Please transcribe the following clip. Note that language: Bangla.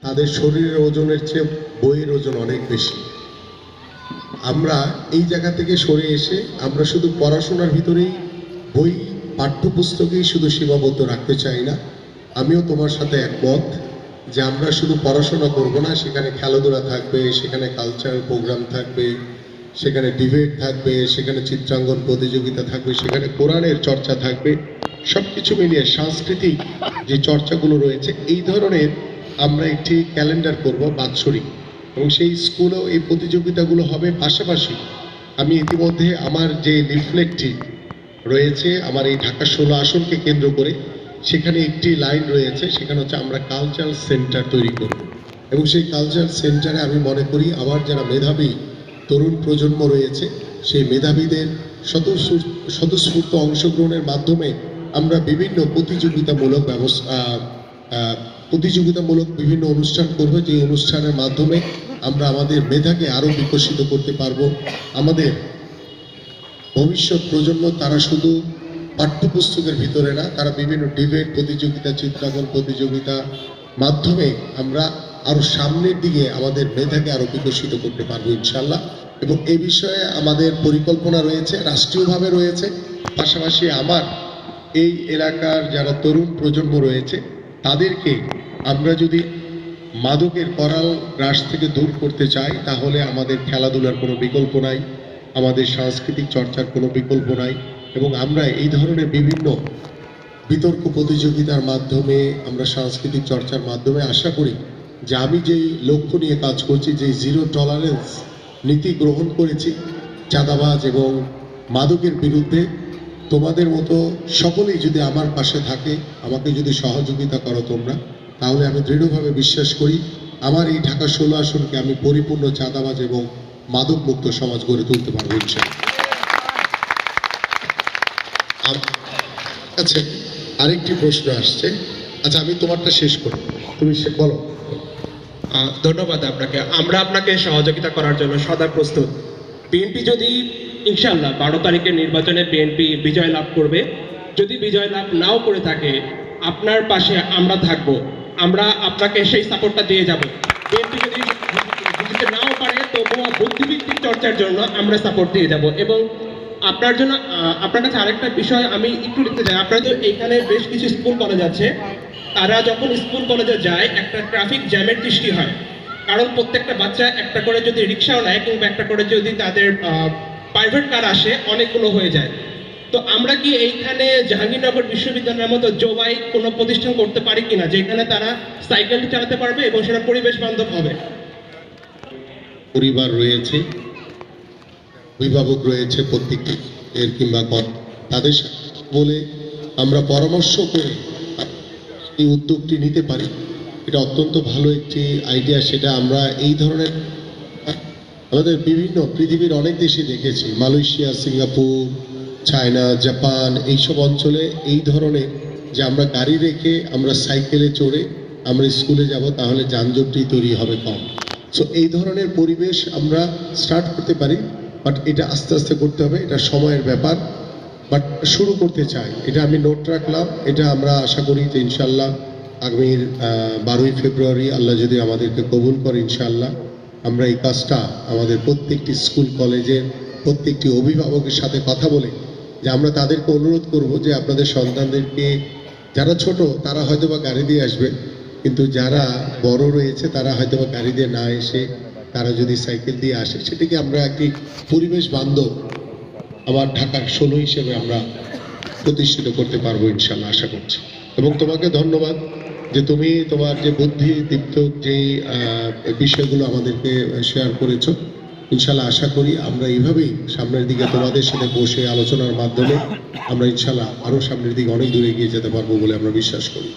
তাদের শরীরের ওজনের চেয়ে বইয়ের ওজন অনেক বেশি। আমরা এই জায়গা থেকে সরে এসে আমরা শুধু পড়াশোনার ভিতরেই বই পাঠ্যপুস্তকেই শুধু সীমাবদ্ধ রাখতে চাই না। আমিও তোমার সাথে একমত যে আমরা শুধু পড়াশোনা করব না, সেখানে খেলাধুলা থাকবে, সেখানে কালচারাল প্রোগ্রাম থাকবে, সেখানে ডিবেট থাকবে, সেখানে চিত্রাঙ্কন প্রতিযোগিতা থাকবে, সেখানে কোরআনের চর্চা থাকবে। সব কিছু মিলিয়ে সাংস্কৃতিক যে চর্চাগুলো রয়েছে এই ধরনের আমরা একটি ক্যালেন্ডার করব বাৎসরিক, এবং সেই স্কুলেও এই প্রতিযোগিতাগুলো হবে। পাশাপাশি আমি ইতিমধ্যে আমার যে লিফলেটটি রয়েছে আমার এই ঢাকা 16 আসনকে কেন্দ্র করে, সেখানে একটি লাইন রয়েছে, সেখানে হচ্ছে আমরা কালচারাল সেন্টার তৈরি করব, এবং সেই কালচারাল সেন্টারে আমি মনে করি আমার যারা মেধাবী তরুণ প্রজন্ম রয়েছে সেই মেধাবীদের স্বতঃস্ফূর্ত অংশগ্রহণের মাধ্যমে আমরা বিভিন্ন প্রতিযোগিতামূলক বিভিন্ন অনুষ্ঠান করব, যে অনুষ্ঠানের মাধ্যমে আমরা আমাদের মেধাকে আরও বিকশিত করতে পারবো। আমাদের ভবিষ্যৎ প্রজন্ম তারা শুধু পাঠ্যপুস্তকের ভিতরে না, তারা বিভিন্ন ডিবেট প্রতিযোগিতা, চিত্রাঙ্কন প্রতিযোগিতা মাধ্যমে আমরা আরো সামনের দিকে আমাদের মেধাকে আরো বিকশিত করতে পারবো ইনশাল্লাহ। এবং এই বিষয়ে আমাদের পরিকল্পনা রয়েছে, রাষ্ট্রীয়ভাবে রয়েছে। পাশাপাশি আমার এই এলাকার যারা তরুণ প্রজন্ম রয়েছে তাদেরকে আমরা যদি মাদকের করাল গ্রাস থেকে দূর করতে চাই, তাহলে আমাদের খেলাধুলার কোনো বিকল্প নাই, আমাদের সাংস্কৃতিক চর্চার কোনো বিকল্প নাই। এবং আমরা এই ধরনের বিভিন্ন বিতর্ক প্রতিযোগিতার মাধ্যমে, আমরা সাংস্কৃতিক চর্চার মাধ্যমে আশা করি যে আমি যেই লক্ষ্য নিয়ে কাজ করছি, যে জিরো টলারেন্স নীতি গ্রহণ করেছি চাঁদাবাজ এবং মাদকের বিরুদ্ধে, তোমাদের মতো সকলেই যদি আমার পাশে থাকে, আমাকে যদি সহযোগিতা করো তোমরা, তাহলে আমি দৃঢ়ভাবে বিশ্বাস করি আমার এই ঢাকা 16 আসনকে আমি পরিপূর্ণ চাঁদাবাজ এবং মাদক মুক্ত সমাজ গড়ে তুলতে পারবো ইনশাআল্লাহ। আচ্ছা, আরেকটি প্রশ্ন আসছে। আচ্ছা, আমি তোমারটা শেষ করি, তুমি বলো। ধন্যবাদ আপনাকে। আমরা আপনাকে সহযোগিতা করার জন্য সদা প্রস্তুত। বিএনপি যদি ইনশাআল্লাহ 12 তারিখের নির্বাচনে বিএনপি বিজয় লাভ করবে, যদি বিজয় লাভ নাও করে থাকে আপনার পাশে আমরা থাকব, আমরা আপনাকে সেই সাপোর্টটা দিয়ে যাব। বিএনপি যদি জিততে নাও পারে তবুও বুদ্ধিভিত্তিক চর্চার জন্য আমরা সাপোর্ট দিয়ে যাব। এবং আপনার জন্য আপনার কাছে আরেকটা বিষয় আমি একটু লিখতে চাই। আপনারা তো এইখানে বেশ কিছু স্কুল কলেজ আছে, তারা যখন স্কুল কলেজে যায় একটা ট্রাফিক জ্যামের সৃষ্টি হয়, কারণ প্রত্যেকটা বাচ্চা একটা করে যদি রিক্সাও নেয় কিংবা একটা করে যদি তাদের প্রাইভেট কার আসে, অনেকগুলো হয়ে যায়। তো আমরা কি এইখানে জাহাঙ্গীরনগর বিশ্ববিদ্যালয়ের মতো জোবাই কোনো প্রতিষ্ঠান করতে পারি কিনা, যেখানে তারা সাইকেলটি চালাতে পারবে এবং সেটা পরিবেশ বান্ধব হবে? পরিবার রয়েছে, অভিভাবক রয়েছে, প্রত্যেকটি এর কিংবা তাদের সাথে বলে আমরা পরামর্শ করে এই উদ্যোগটি নিতে পারি। এটা অত্যন্ত ভালো একটি আইডিয়া। সেটা আমরা এই ধরনের আমাদের বিভিন্ন পৃথিবীর অনেক দেশে দেখেছি, মালয়েশিয়া, সিঙ্গাপুর, চায়না, জাপান, এইসব অঞ্চলে এই ধরনের যে আমরা গাড়ি রেখে আমরা সাইকেলে চড়ে আমরা স্কুলে যাব, তাহলে যানজটটি তৈরি হবে কম। সো এই ধরনের পরিবেশ আমরা স্টার্ট করতে পারি, বাট এটা আস্তে আস্তে করতে হবে, এটা সময়ের ব্যাপার। বাট শুরু করতে চাই, এটা আমি নোট রাখলাম। এটা আমরা আশা করি যে ইনশাল্লাহ আগামীর 12ই ফেব্রুয়ারি আল্লাহ যদি আমাদেরকে কবুল করে, ইনশাল্লাহ আমরা এই কাজটা আমাদের প্রত্যেকটি স্কুল কলেজের প্রত্যেকটি অভিভাবকের সাথে কথা বলে যে আমরা তাদেরকে অনুরোধ করব যে আপনাদের সন্তানদেরকে, যারা ছোট তারা হয়তো বা গাড়ি দিয়ে আসবে, কিন্তু যারা বড় রয়েছে তারা হয়তো বা গাড়ি দিয়ে না এসে তারা যদি সাইকেল দিয়ে আসে, সেটাকে আমরা একটি পরিবেশ বান্ধব আবার ঢাকার 16 হিসেবে আমরা প্রতিষ্ঠিত করতে পারবো ইনশাল্লাহ, আশা করছি। এবং তোমাকে ধন্যবাদ যে তুমি তোমার যে বুদ্ধি দীপ্ত যে বিষয়গুলো আমাদেরকে শেয়ার করেছো। ইনশাল্লাহ আশা করি আমরা এইভাবেই সামনের দিকে তোমাদের সাথে বসে আলোচনার মাধ্যমে আমরা ইনশাল্লাহ আরো সামনের দিকে অনেক দূরে এগিয়ে যেতে পারবো বলে আমরা বিশ্বাস করি।